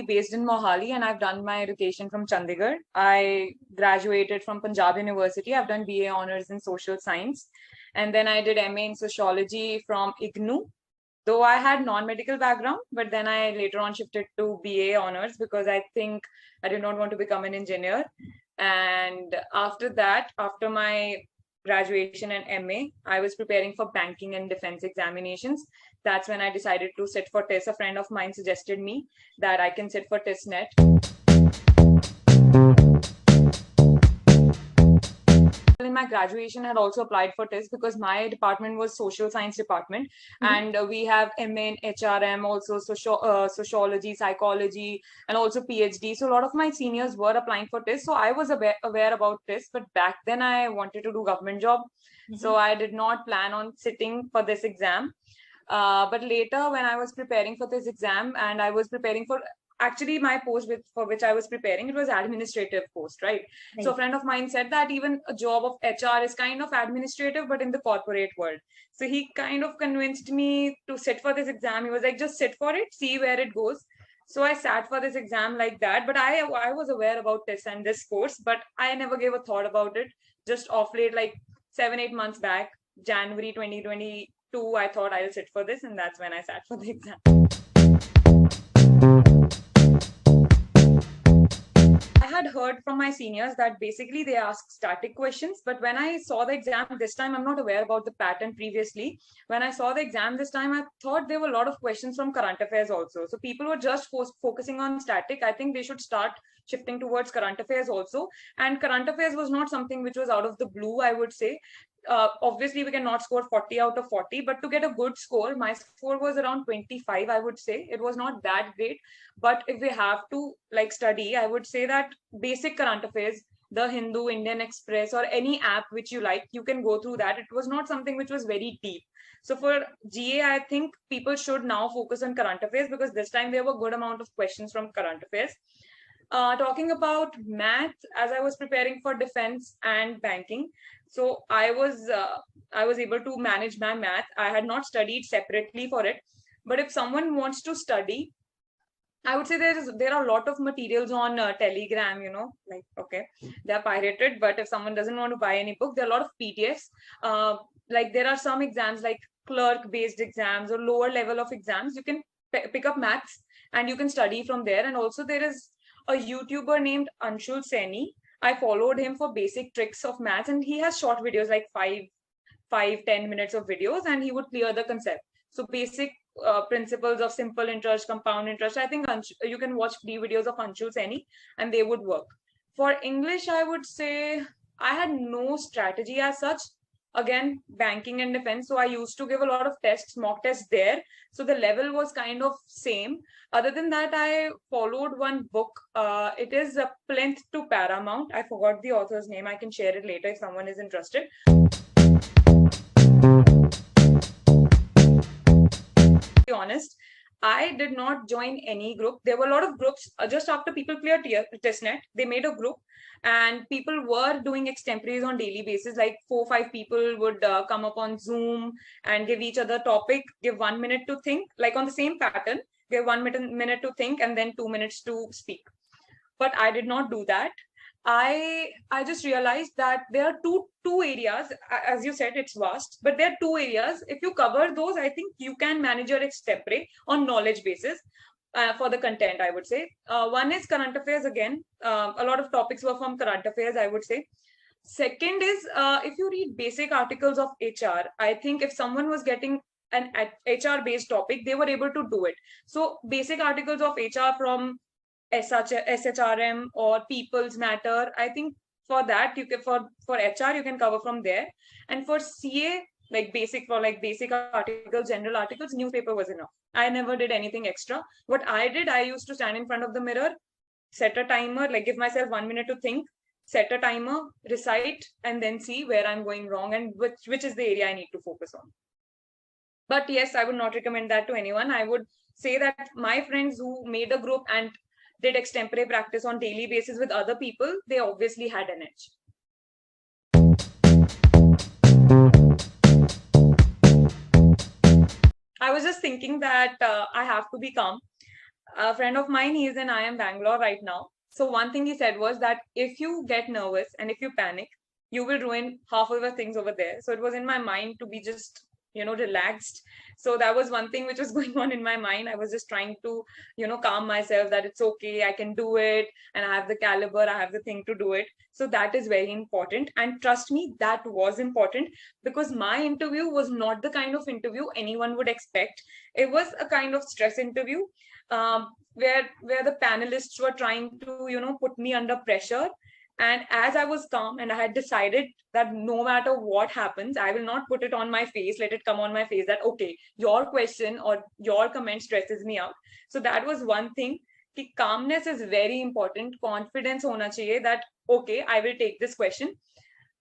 based in Mohali and I've done my education from Chandigarh. I graduated from Punjab University. I've done BA Honours in Social Science. And then I did MA in Sociology from IGNU. Though I had non-medical background, but then I later on shifted to BA Honours because I think I did not want to become an engineer. And after that, after my graduation and MA, I was preparing for banking and defense examinations. That's when I decided to sit for TISS. A friend of mine suggested me that I can sit for TISSNET. In my graduation, I had also applied for TISS because my department was social science department, and we have MA in HRM, also sociology, psychology, and also PhD. So a lot of my seniors were applying for TISS. So I was aware about TISS, but back then I wanted to do government job. So I did not plan on sitting for this exam. But later when I was preparing for this exam and I was preparing for actually my post for which I was preparing, it was administrative post, right? So a friend of mine said that even a job of HR is kind of administrative, but in the corporate world. So he kind of convinced me to sit for this exam. He was like, just sit for it, see where it goes. So I sat for this exam like that, but I was aware about this and this course, but I never gave a thought about it. Just off late, like 7-8 months back, January 2022, I thought I'll sit for this, and that's when I sat for the exam. I had heard from my seniors that basically they ask static questions, but when I saw the exam this time, I'm not aware about the pattern previously. When I saw the exam this time, I thought there were a lot of questions from current affairs also. So people were just focusing on static. I think they should start shifting towards current affairs also. And current affairs was not something which was out of the blue, I would say. Obviously we cannot score 40 out of 40, but to get a good score, my score was around 25, I would say. It was not that great, but if we have to like study, I would say that basic current affairs, the Hindu, Indian Express, or any app which you like, you can go through that. It was not something which was very deep. So for GA, I think people should now focus on current affairs because this time there were good amount of questions from current affairs. Talking about math, as I was preparing for defense and banking, so I was able to manage my math. I had not studied separately for it, but if someone wants to study, I would say there are a lot of materials on Telegram, like, okay, they're pirated, but if someone doesn't want to buy any book, there are a lot of PDFs. Like there are some exams like clerk-based exams or lower level of exams. You can pick up maths and you can study from there. And also there is a YouTuber named Anshul Saini. I followed him for basic tricks of maths, and he has short videos like 5-10 minutes of videos, and he would clear the concept. So basic principles of simple interest, compound interest. I think you can watch free videos of Anshul Saini and they would work. For English, I would say I had no strategy as such. Again, banking and defense. So I used to give a lot of tests, mock tests there. So the level was kind of same. Other than that, I followed one book. It is a Plinth to Paramount. I forgot the author's name. I can share it later if someone is interested. To be honest, I did not join any group. There were a lot of groups just after people cleared TISSNET. They made a group and people were doing extempores on daily basis. Like 4-5 people would come up on Zoom and give each other topic, give 1 minute to think, like on the same pattern, give 1 minute to think and then 2 minutes to speak. But I did not do that. I just realized that there are two areas. As you said, it's vast, but there are 2 areas. If you cover those, I think you can manage your extempore on knowledge basis for the content, I would say. One is current affairs again. A lot of topics were from current affairs, I would say. Second is if you read basic articles of HR, I think if someone was getting an HR based topic, they were able to do it. So basic articles of HR from SHRM or People's Matter, I think for that you can for HR you can cover from there. And for CA, like basic articles, general articles, newspaper was enough. I never did anything extra. What I did, I used to stand in front of the mirror, set a timer, like give myself 1 minute to think, set a timer, recite, and then see where I'm going wrong and which is the area I need to focus on. But yes, I would not recommend that to anyone. I would say that my friends who made a group and did extempore practice on daily basis with other people, they obviously had an edge. I was just thinking that I have to be calm. a friend of mine, he is in IIM Bangalore right now. So one thing he said was that if you get nervous and if you panic, you will ruin half of the things over there. So it was in my mind to be just, relaxed. So that was one thing which was going on in my mind. I was just trying to, calm myself that it's okay, I can do it, and I have the caliber, I have the thing to do it. So that is very important. And trust me, that was important because my interview was not the kind of interview anyone would expect. It was a kind of stress interview, where the panelists were trying to put me under pressure. And as I was calm and I had decided that no matter what happens, I will not put it on my face, let it come on my face that okay, your question or your comment stresses me out. So that was one thing. कि calmness is very important. Confidence hona chahiye that okay, I will take this question.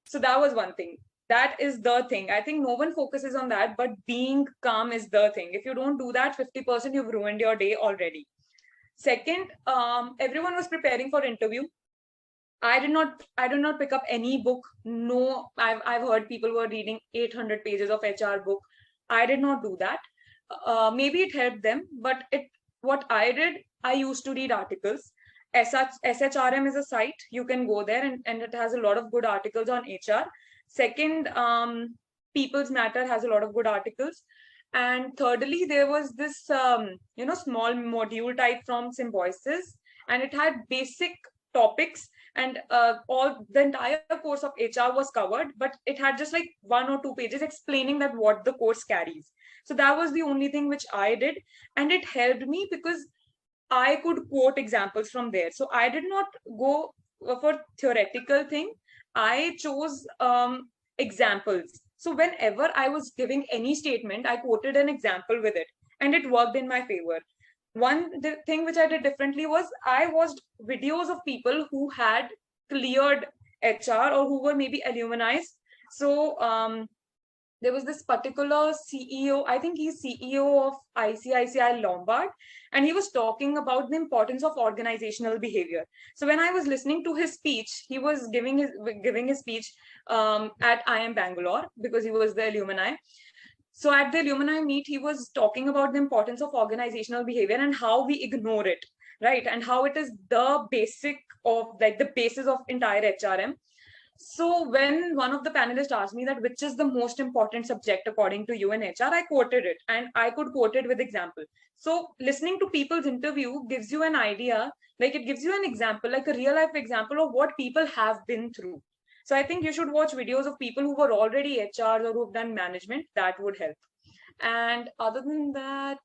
So that was one thing. That is the thing. I think no one focuses on that, but being calm is the thing. If you don't do that, 50% you've ruined your day already. Second, everyone was preparing for interview. I did not pick up any book. No, I've heard people were reading 800 pages of HR book. I did not do that. Maybe it helped them, but what I did, I used to read articles. SHRM is a site. You can go there and it has a lot of good articles on HR. Second, People's Matter has a lot of good articles. And thirdly, there was this, small module type from Symbiosis, and it had basic topics, and all the entire course of HR was covered, but it had just like 1 or 2 pages explaining that what the course carries. So that was the only thing which I did, and it helped me because I could quote examples from there. So I did not go for theoretical thing. I chose examples. So whenever I was giving any statement, I quoted an example with it, and it worked in my favor. One thing which I did differently was I watched videos of people who had cleared HR or who were maybe alumni. So there was this particular CEO, I think he's CEO of ICICI Lombard, and he was talking about the importance of organizational behavior. So when I was listening to his speech, he was giving his speech at IIM Bangalore because he was the alumni. So at the alumni meet, he was talking about the importance of organizational behavior and how we ignore it, right? And how it is the basic of like the basis of entire HRM. So when one of the panelists asked me that which is the most important subject according to you in HR, I quoted it, and I could quote it with example. So listening to people's interview gives you an idea, like it gives you an example, like a real life example of what people have been through. So I think you should watch videos of people who were already HRs or who've done management. That would help. And other than that,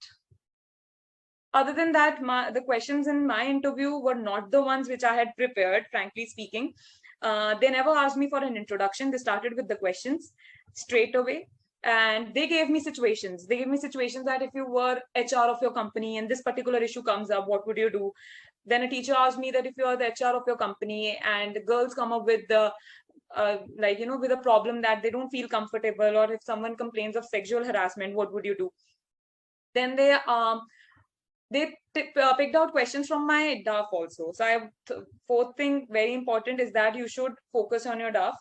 the questions in my interview were not the ones which I had prepared, frankly speaking. They never asked me for an introduction. They started with the questions straight away. And they gave me situations. They gave me situations that if you were HR of your company and this particular issue comes up, what would you do? Then a teacher asked me that if you are the HR of your company and the girls come up with the with a problem that they don't feel comfortable, or if someone complains of sexual harassment, what would you do? Then they picked out questions from my DAF also. So fourth thing very important is that you should focus on your DAF,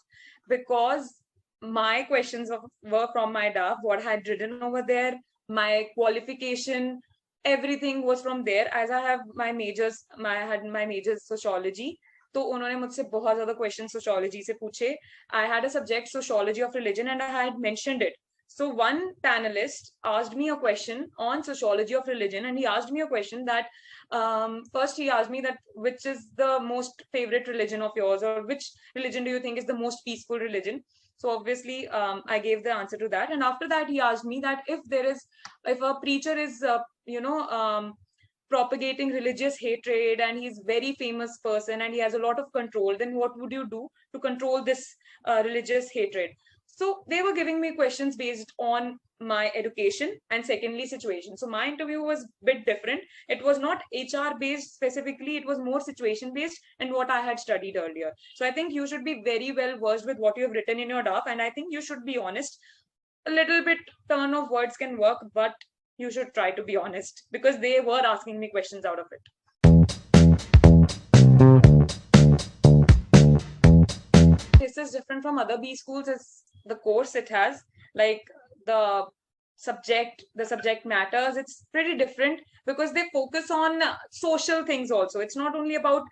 because my questions were from my DAF, what I had written over there, my qualification, everything was from there. As I have my majors, I had my majors sociology. तो उन्होंने मुझसे बहुत ज़्यादा question sociology से पूछे. I had a subject sociology of religion and I had mentioned it. So one panelist asked me a question on sociology of religion, and he asked me a question that first he asked me that which is the most favorite religion of yours, or which religion do you think is the most peaceful religion. So obviously I gave the answer to that, and after that he asked me that if a preacher is propagating religious hatred and he's very famous person and he has a lot of control, then what would you do to control this religious hatred? So they were giving me questions based on my education and secondly situation. So my interview was a bit different. It was not HR based specifically, it was more situation based and what I had studied earlier. So I think you should be very well versed with what you have written in your DAF, and I think you should be honest. A little bit turn of words can work, but you should try to be honest, because they were asking me questions out of it. This is different from other B schools is the course it has. Like the the subject matters, it's pretty different because they focus on social things also. It's not only about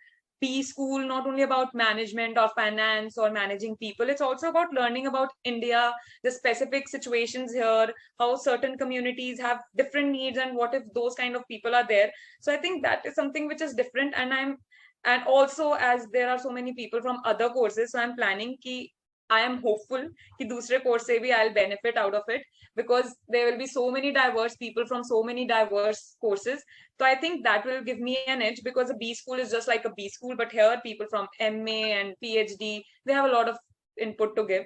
B school, not only about management or finance or managing people. It's also about learning about India, the specific situations here, how certain communities have different needs, and what if those kind of people are there. So I think that is something which is different. And also, as there are so many people from other courses, so I'm planning ki I am hopeful कि दूसरे course से भी I'll benefit out of it, because there will be so many diverse people from so many diverse courses. So I think that will give me an edge, because a B school is just like a B school, but here people from MA and PhD, they have a lot of input to give.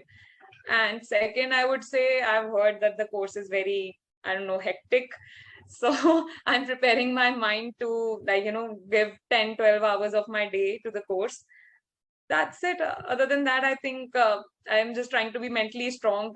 And second, I would say I've heard that the course is very, I don't know, hectic. So I'm preparing my mind to, like, give 10, 12 hours of my day to the course. That's it. Other than that, I think I'm just trying to be mentally strong.